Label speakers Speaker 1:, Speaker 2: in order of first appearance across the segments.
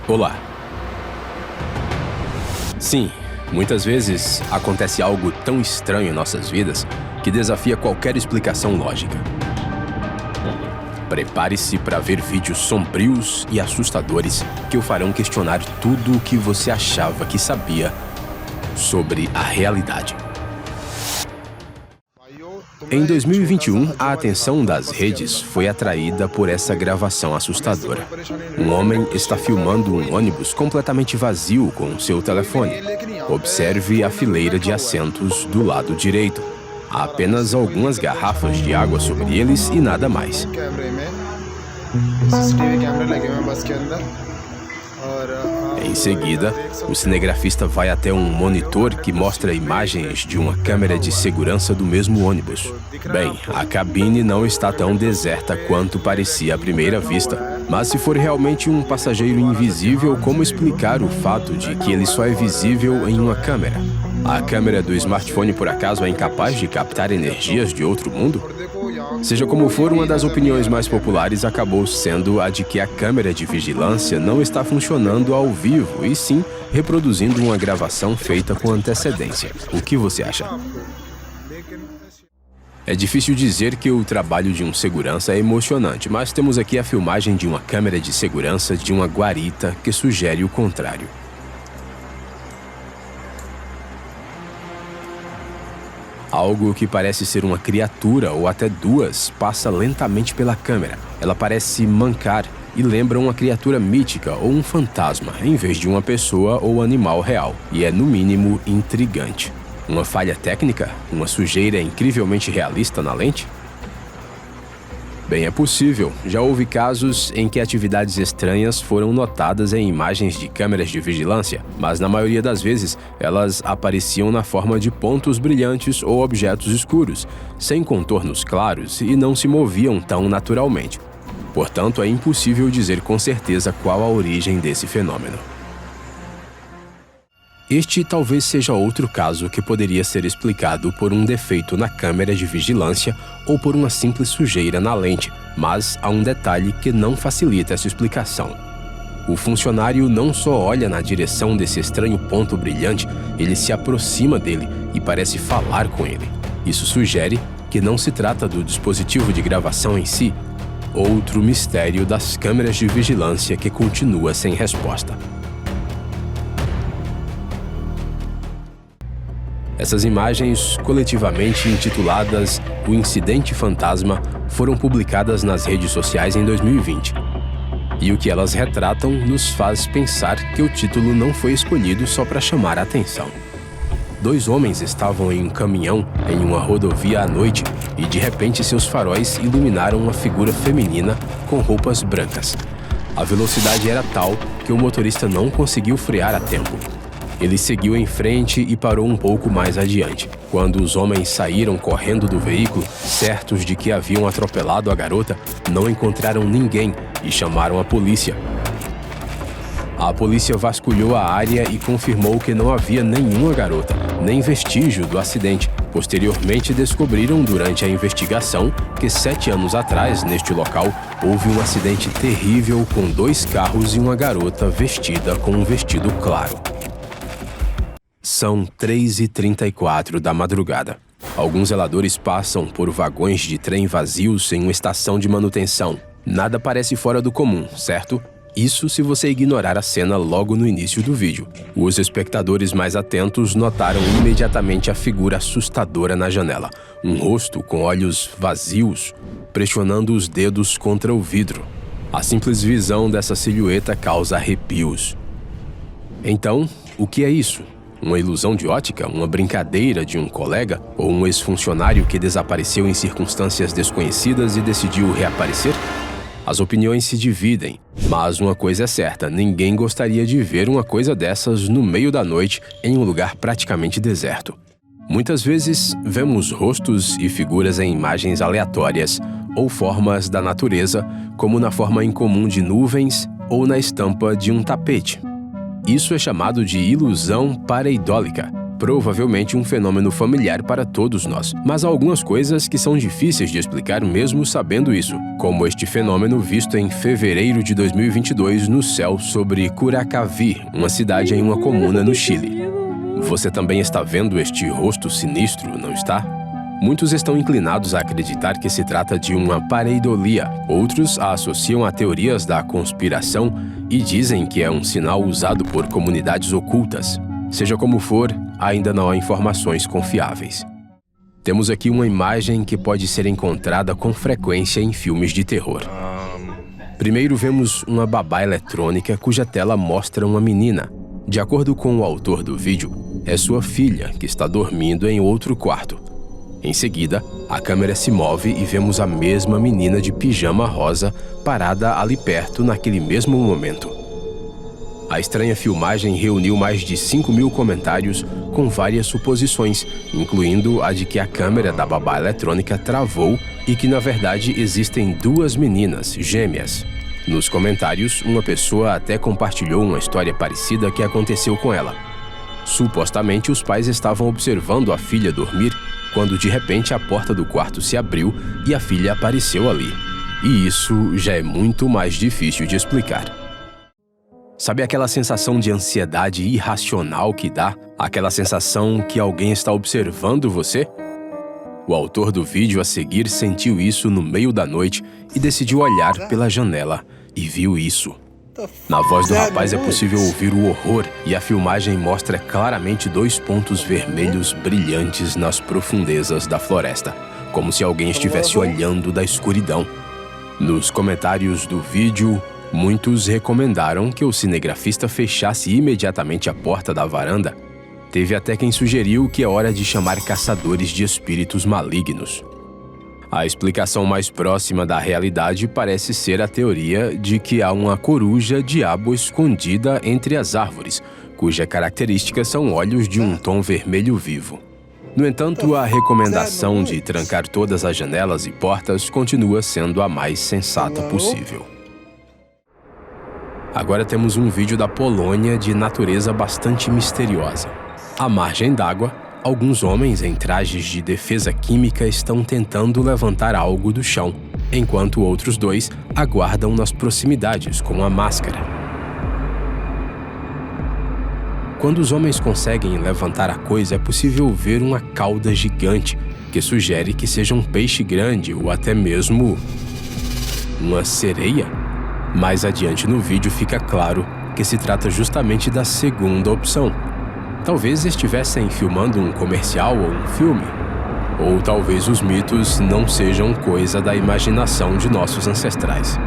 Speaker 1: Olá. Sim, muitas vezes acontece algo tão estranho em nossas vidas que desafia qualquer explicação lógica. Prepare-se para ver vídeos sombrios e assustadores que o farão questionar tudo o que você achava que sabia sobre a realidade. Em 2021, a atenção das redes foi atraída por essa gravação assustadora. Um homem está filmando um ônibus completamente vazio com seu telefone. Observe a fileira de assentos do lado direito. Há apenas algumas garrafas de água sobre eles e nada mais. Em seguida, o cinegrafista vai até um monitor que mostra imagens de uma câmera de segurança do mesmo ônibus. Bem, a cabine não está tão deserta quanto parecia à primeira vista. Mas se for realmente um passageiro invisível, como explicar o fato de que ele só é visível em uma câmera? A câmera do smartphone, por acaso, é incapaz de captar energias de outro mundo? Seja como for, uma das opiniões mais populares acabou sendo a de que a câmera de vigilância não está funcionando ao vivo, e sim reproduzindo uma gravação feita com antecedência. O que você acha? É difícil dizer que o trabalho de um segurança é emocionante, mas temos aqui a filmagem de uma câmera de segurança de uma guarita que sugere o contrário. Algo que parece ser uma criatura ou até duas passa lentamente pela câmera. Ela parece mancar e lembra uma criatura mítica ou um fantasma, em vez de uma pessoa ou animal real, e é no mínimo intrigante. Uma falha técnica? Uma sujeira incrivelmente realista na lente? Bem, é possível. Já houve casos em que atividades estranhas foram notadas em imagens de câmeras de vigilância, mas na maioria das vezes elas apareciam na forma de pontos brilhantes ou objetos escuros, sem contornos claros e não se moviam tão naturalmente. Portanto, é impossível dizer com certeza qual a origem desse fenômeno. Este talvez seja outro caso que poderia ser explicado por um defeito na câmera de vigilância ou por uma simples sujeira na lente, mas há um detalhe que não facilita essa explicação. O funcionário não só olha na direção desse estranho ponto brilhante, ele se aproxima dele e parece falar com ele. Isso sugere que não se trata do dispositivo de gravação em si, outro mistério das câmeras de vigilância que continua sem resposta. Essas imagens, coletivamente intituladas O Incidente Fantasma, foram publicadas nas redes sociais em 2020. E o que elas retratam nos faz pensar que o título não foi escolhido só para chamar a atenção. Dois homens estavam em um caminhão em uma rodovia à noite e de repente seus faróis iluminaram uma figura feminina com roupas brancas. A velocidade era tal que o motorista não conseguiu frear a tempo. Ele seguiu em frente e parou um pouco mais adiante. Quando os homens saíram correndo do veículo, certos de que haviam atropelado a garota, não encontraram ninguém e chamaram a polícia. A polícia vasculhou a área e confirmou que não havia nenhuma garota, nem vestígio do acidente. Posteriormente, descobriram durante a investigação que 7 anos atrás, neste local, houve um acidente terrível com 2 carros e uma garota vestida com um vestido claro. São 3h34 da madrugada. Alguns zeladores passam por vagões de trem vazios em uma estação de manutenção. Nada parece fora do comum, certo? Isso se você ignorar a cena logo no início do vídeo. Os espectadores mais atentos notaram imediatamente a figura assustadora na janela. Um rosto com olhos vazios, pressionando os dedos contra o vidro. A simples visão dessa silhueta causa arrepios. Então, o que é isso? Uma ilusão de ótica? Uma brincadeira de um colega? Ou um ex-funcionário que desapareceu em circunstâncias desconhecidas e decidiu reaparecer? As opiniões se dividem, mas uma coisa é certa, ninguém gostaria de ver uma coisa dessas no meio da noite em um lugar praticamente deserto. Muitas vezes, vemos rostos e figuras em imagens aleatórias ou formas da natureza, como na forma incomum de nuvens ou na estampa de um tapete. Isso é chamado de ilusão pareidólica. provavelmente um fenômeno familiar para todos nós, mas há algumas coisas que são difíceis de explicar mesmo sabendo isso, como este fenômeno visto em fevereiro de 2022 no céu sobre Curacaví, uma cidade em uma comuna no Chile. Você também está vendo este rosto sinistro, não está? Muitos estão inclinados a acreditar que se trata de uma pareidolia, outros a associam a teorias da conspiração e dizem que é um sinal usado por comunidades ocultas. Seja como for, ainda não há informações confiáveis. Temos aqui uma imagem que pode ser encontrada com frequência em filmes de terror. Primeiro vemos uma babá eletrônica cuja tela mostra uma menina. De acordo com o autor do vídeo, é sua filha que está dormindo em outro quarto. Em seguida, a câmera se move e vemos a mesma menina de pijama rosa parada ali perto naquele mesmo momento. A estranha filmagem reuniu mais de 5.000 comentários com várias suposições, incluindo a de que a câmera da babá eletrônica travou e que, na verdade, existem duas meninas gêmeas. Nos comentários, uma pessoa até compartilhou uma história parecida que aconteceu com ela. Supostamente, os pais estavam observando a filha dormir quando, de repente, a porta do quarto se abriu e a filha apareceu ali. E isso já é muito mais difícil de explicar. Sabe aquela sensação de ansiedade irracional que dá? Aquela sensação que alguém está observando você? O autor do vídeo a seguir sentiu isso no meio da noite e decidiu olhar pela janela e viu isso. Na voz do rapaz é possível ouvir o horror e a filmagem mostra claramente 2 pontos vermelhos brilhantes nas profundezas da floresta, como se alguém estivesse olhando da escuridão. Nos comentários do vídeo, muitos recomendaram que o cinegrafista fechasse imediatamente a porta da varanda. Teve até quem sugeriu que é hora de chamar caçadores de espíritos malignos. A explicação mais próxima da realidade parece ser a teoria de que há uma coruja-diabo escondida entre as árvores, cuja característica são olhos de um tom vermelho vivo. No entanto, a recomendação de trancar todas as janelas e portas continua sendo a mais sensata possível. Agora temos um vídeo da Polônia de natureza bastante misteriosa. À margem d'água, alguns homens em trajes de defesa química estão tentando levantar algo do chão, enquanto outros 2 aguardam nas proximidades com a máscara. Quando os homens conseguem levantar a coisa, é possível ver uma cauda gigante, que sugere que seja um peixe grande ou até mesmo uma sereia. Mais adiante no vídeo fica claro que se trata justamente da segunda opção. Talvez estivessem filmando um comercial ou um filme. Ou talvez os mitos não sejam coisa da imaginação de nossos ancestrais.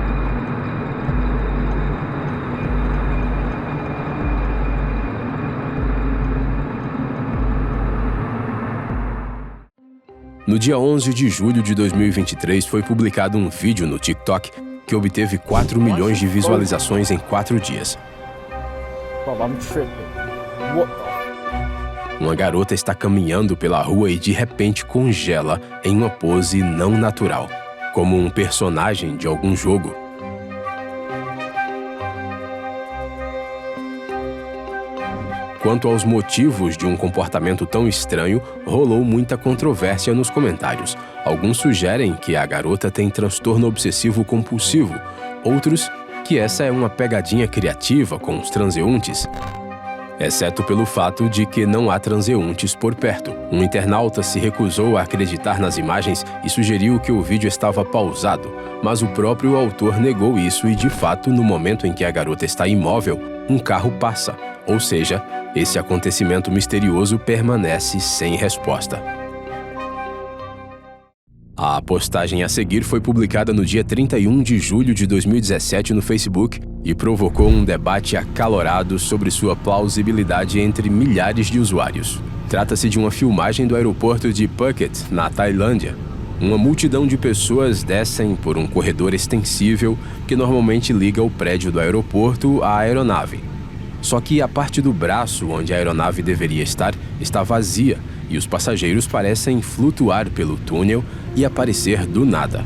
Speaker 1: No dia 11 de julho de 2023 foi publicado um vídeo no TikTok que obteve 4 milhões de visualizações em 4 dias. Uma garota está caminhando pela rua e de repente congela em uma pose não natural, como um personagem de algum jogo. Quanto aos motivos de um comportamento tão estranho, rolou muita controvérsia nos comentários. Alguns sugerem que a garota tem transtorno obsessivo-compulsivo, outros que essa é uma pegadinha criativa com os transeuntes, exceto pelo fato de que não há transeuntes por perto. Um internauta se recusou a acreditar nas imagens e sugeriu que o vídeo estava pausado, mas o próprio autor negou isso e, de fato, no momento em que a garota está imóvel, um carro passa, ou seja, esse acontecimento misterioso permanece sem resposta. A postagem a seguir foi publicada no dia 31 de julho de 2017 no Facebook e provocou um debate acalorado sobre sua plausibilidade entre milhares de usuários. Trata-se de uma filmagem do aeroporto de Phuket, na Tailândia. Uma multidão de pessoas descem por um corredor extensível que normalmente liga o prédio do aeroporto à aeronave. Só que a parte do braço onde a aeronave deveria estar está vazia e os passageiros parecem flutuar pelo túnel e aparecer do nada.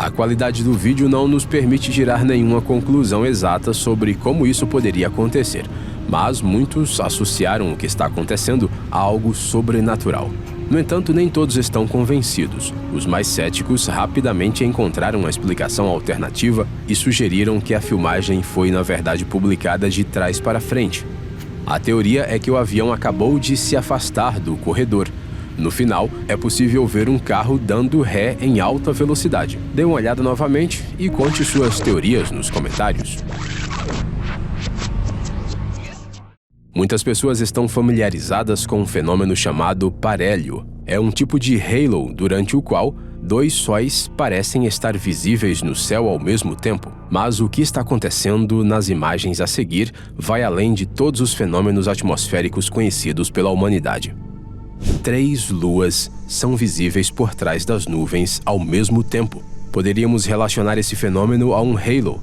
Speaker 1: A qualidade do vídeo não nos permite tirar nenhuma conclusão exata sobre como isso poderia acontecer, mas muitos associaram o que está acontecendo a algo sobrenatural. No entanto, nem todos estão convencidos. Os mais céticos rapidamente encontraram uma explicação alternativa e sugeriram que a filmagem foi, na verdade, publicada de trás para frente. A teoria é que o avião acabou de se afastar do corredor. No final, é possível ver um carro dando ré em alta velocidade. Dê uma olhada novamente e conte suas teorias nos comentários. Muitas pessoas estão familiarizadas com um fenômeno chamado parélio. É um tipo de halo durante o qual dois sóis parecem estar visíveis no céu ao mesmo tempo. Mas o que está acontecendo nas imagens a seguir vai além de todos os fenômenos atmosféricos conhecidos pela humanidade. 3 luas são visíveis por trás das nuvens ao mesmo tempo. Poderíamos relacionar esse fenômeno a um halo,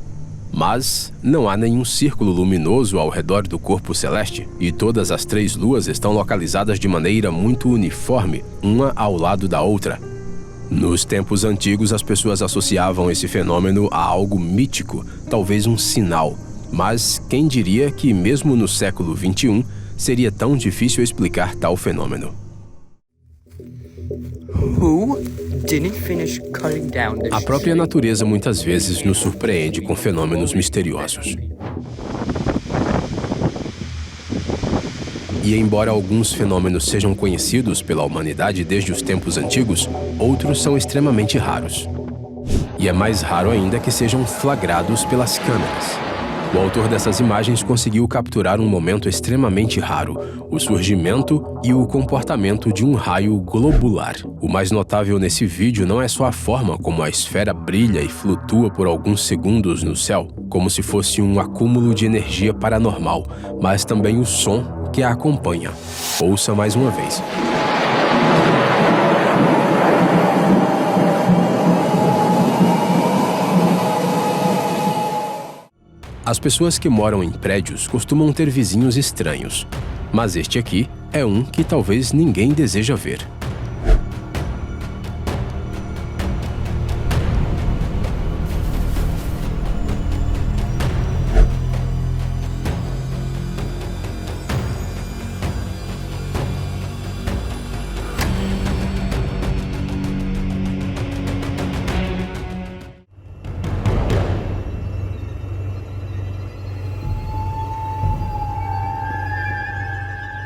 Speaker 1: mas não há nenhum círculo luminoso ao redor do corpo celeste, e todas as 3 luas estão localizadas de maneira muito uniforme, uma ao lado da outra. Nos tempos antigos, as pessoas associavam esse fenômeno a algo mítico, talvez um sinal. Mas quem diria que, mesmo no século XXI, seria tão difícil explicar tal fenômeno? A própria natureza muitas vezes nos surpreende com fenômenos misteriosos. E embora alguns fenômenos sejam conhecidos pela humanidade desde os tempos antigos, outros são extremamente raros. E é mais raro ainda que sejam flagrados pelas câmeras. O autor dessas imagens conseguiu capturar um momento extremamente raro, o surgimento e o comportamento de um raio globular. O mais notável nesse vídeo não é só a forma como a esfera brilha e flutua por alguns segundos no céu, como se fosse um acúmulo de energia paranormal, mas também o som que a acompanha. Ouça mais uma vez. As pessoas que moram em prédios costumam ter vizinhos estranhos, mas este aqui é um que talvez ninguém deseja ver.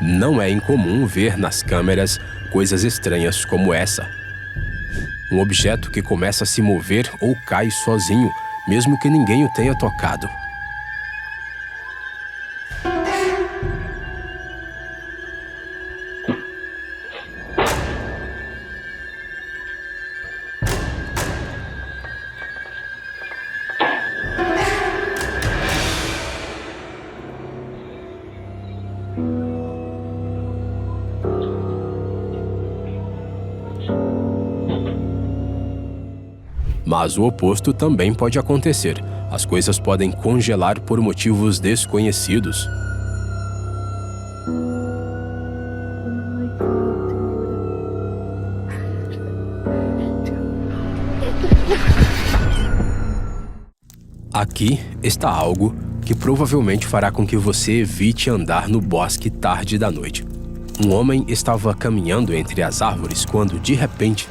Speaker 1: Não é incomum ver nas câmeras coisas estranhas como essa. Um objeto que começa a se mover ou cai sozinho, mesmo que ninguém o tenha tocado. Mas o oposto também pode acontecer. As coisas podem congelar por motivos desconhecidos. Aqui está algo que provavelmente fará com que você evite andar no bosque tarde da noite. Um homem estava caminhando entre as árvores quando, de repente,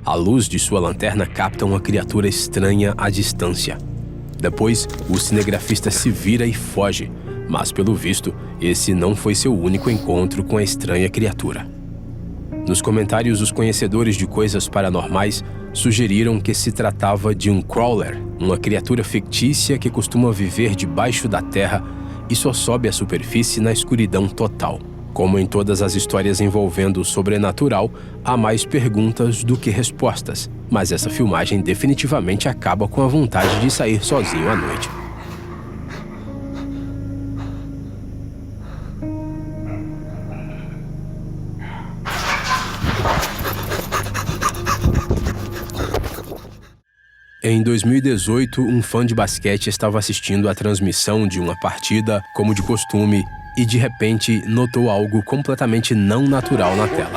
Speaker 1: a luz de sua lanterna capta uma criatura estranha à distância. Depois, o cinegrafista se vira e foge, mas pelo visto, esse não foi seu único encontro com a estranha criatura. Nos comentários, os conhecedores de coisas paranormais sugeriram que se tratava de um crawler, uma criatura fictícia que costuma viver debaixo da terra e só sobe à superfície na escuridão total. Como em todas as histórias envolvendo o sobrenatural, há mais perguntas do que respostas, mas essa filmagem definitivamente acaba com a vontade de sair sozinho à noite. Em 2018, um fã de basquete estava assistindo à transmissão de uma partida, como de costume, e de repente notou algo completamente não natural na tela.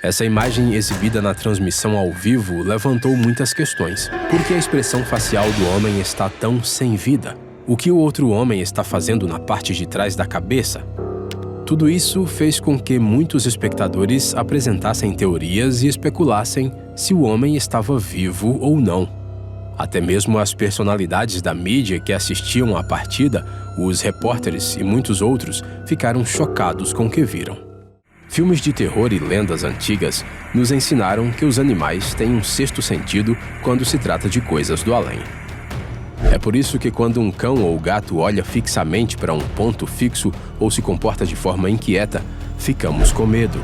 Speaker 1: Essa imagem exibida na transmissão ao vivo levantou muitas questões. Por que a expressão facial do homem está tão sem vida? O que o outro homem está fazendo na parte de trás da cabeça? Tudo isso fez com que muitos espectadores apresentassem teorias e especulassem se o homem estava vivo ou não. Até mesmo as personalidades da mídia que assistiam à partida, os repórteres e muitos outros, ficaram chocados com o que viram. Filmes de terror e lendas antigas nos ensinaram que os animais têm um sexto sentido quando se trata de coisas do além. É por isso que quando um cão ou gato olha fixamente para um ponto fixo ou se comporta de forma inquieta, ficamos com medo.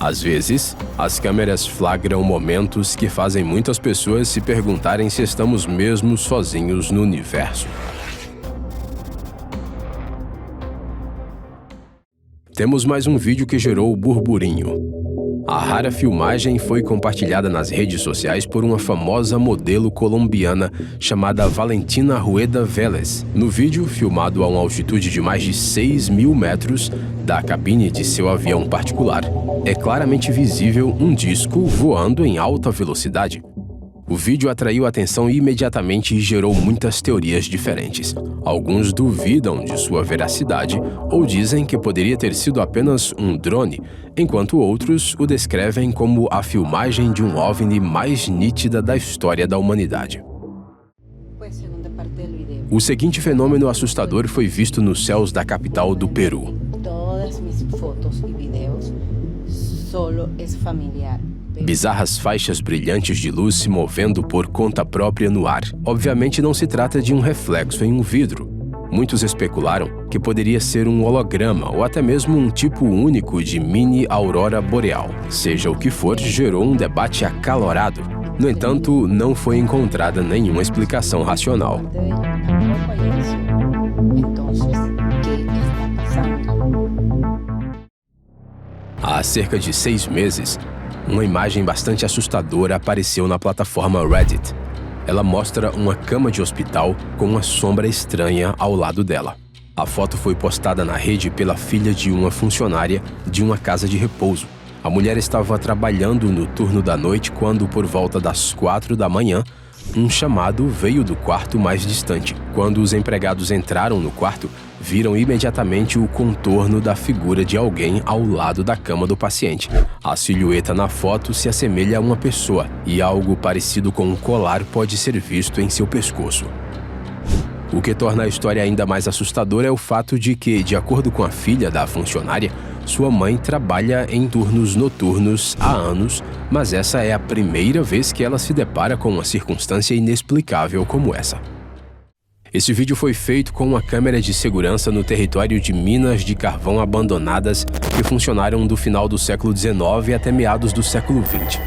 Speaker 1: Às vezes, as câmeras flagram momentos que fazem muitas pessoas se perguntarem se estamos mesmo sozinhos no universo. Temos mais um vídeo que gerou burburinho. A rara filmagem foi compartilhada nas redes sociais por uma famosa modelo colombiana chamada Valentina Rueda Vélez. No vídeo, filmado a uma altitude de mais de 6.000 metros da cabine de seu avião particular, é claramente visível um disco voando em alta velocidade. O vídeo atraiu atenção imediatamente e gerou muitas teorias diferentes. Alguns duvidam de sua veracidade ou dizem que poderia ter sido apenas um drone, enquanto outros o descrevem como a filmagem de um OVNI mais nítida da história da humanidade. O seguinte fenômeno assustador foi visto nos céus da capital do Peru.
Speaker 2: Todas minhas fotos e vídeos solo é familiar.
Speaker 1: Bizarras faixas brilhantes de luz se movendo por conta própria no ar. Obviamente não se trata de um reflexo em um vidro. Muitos especularam que poderia ser um holograma ou até mesmo um tipo único de mini aurora boreal. Seja o que for, gerou um debate acalorado. No entanto, não foi encontrada nenhuma explicação racional. Há cerca de 6 meses, uma imagem bastante assustadora apareceu na plataforma Reddit. Ela mostra uma cama de hospital com uma sombra estranha ao lado dela. A foto foi postada na rede pela filha de uma funcionária de uma casa de repouso. A mulher estava trabalhando no turno da noite quando, por volta das 4 da manhã, um chamado veio do quarto mais distante. Quando os empregados entraram no quarto, viram imediatamente o contorno da figura de alguém ao lado da cama do paciente. A silhueta na foto se assemelha a uma pessoa e algo parecido com um colar pode ser visto em seu pescoço. O que torna a história ainda mais assustadora é o fato de que, de acordo com a filha da funcionária, sua mãe trabalha em turnos noturnos há anos, mas essa é a primeira vez que ela se depara com uma circunstância inexplicável como essa. Esse vídeo foi feito com uma câmera de segurança no território de minas de carvão abandonadas que funcionaram do final do século XIX até meados do século XX.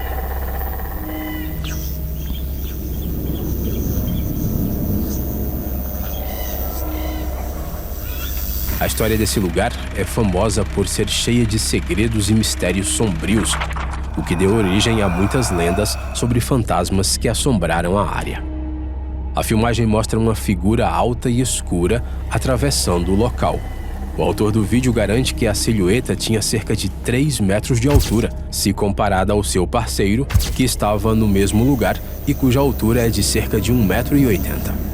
Speaker 1: A história desse lugar é famosa por ser cheia de segredos e mistérios sombrios, o que deu origem a muitas lendas sobre fantasmas que assombraram a área. A filmagem mostra uma figura alta e escura atravessando o local. O autor do vídeo garante que a silhueta tinha cerca de 3 metros de altura, se comparada ao seu parceiro, que estava no mesmo lugar e cuja altura é de cerca de 1,80 m.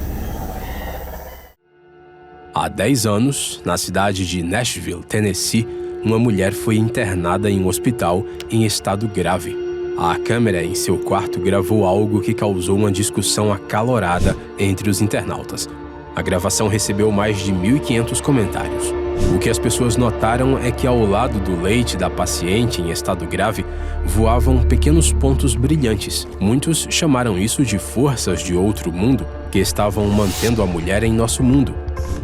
Speaker 1: Há 10 anos, na cidade de Nashville, Tennessee, uma mulher foi internada em um hospital em estado grave. A câmera em seu quarto gravou algo que causou uma discussão acalorada entre os internautas. A gravação recebeu mais de 1.500 comentários. O que as pessoas notaram é que ao lado do leite da paciente em estado grave, voavam pequenos pontos brilhantes. Muitos chamaram isso de forças de outro mundo, que estavam mantendo a mulher em nosso mundo.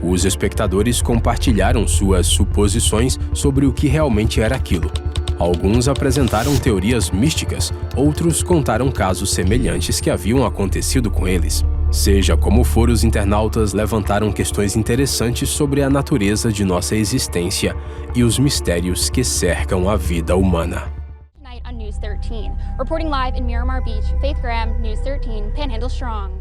Speaker 1: Os espectadores compartilharam suas suposições sobre o que realmente era aquilo. Alguns apresentaram teorias místicas, outros contaram casos semelhantes que haviam acontecido com eles. Seja como for, os internautas levantaram questões interessantes sobre a natureza de nossa existência e os mistérios que cercam a vida humana.
Speaker 3: Tonight on News 13. Reporting live in Miramar Beach, Faith Graham, News 13, Panhandle Strong.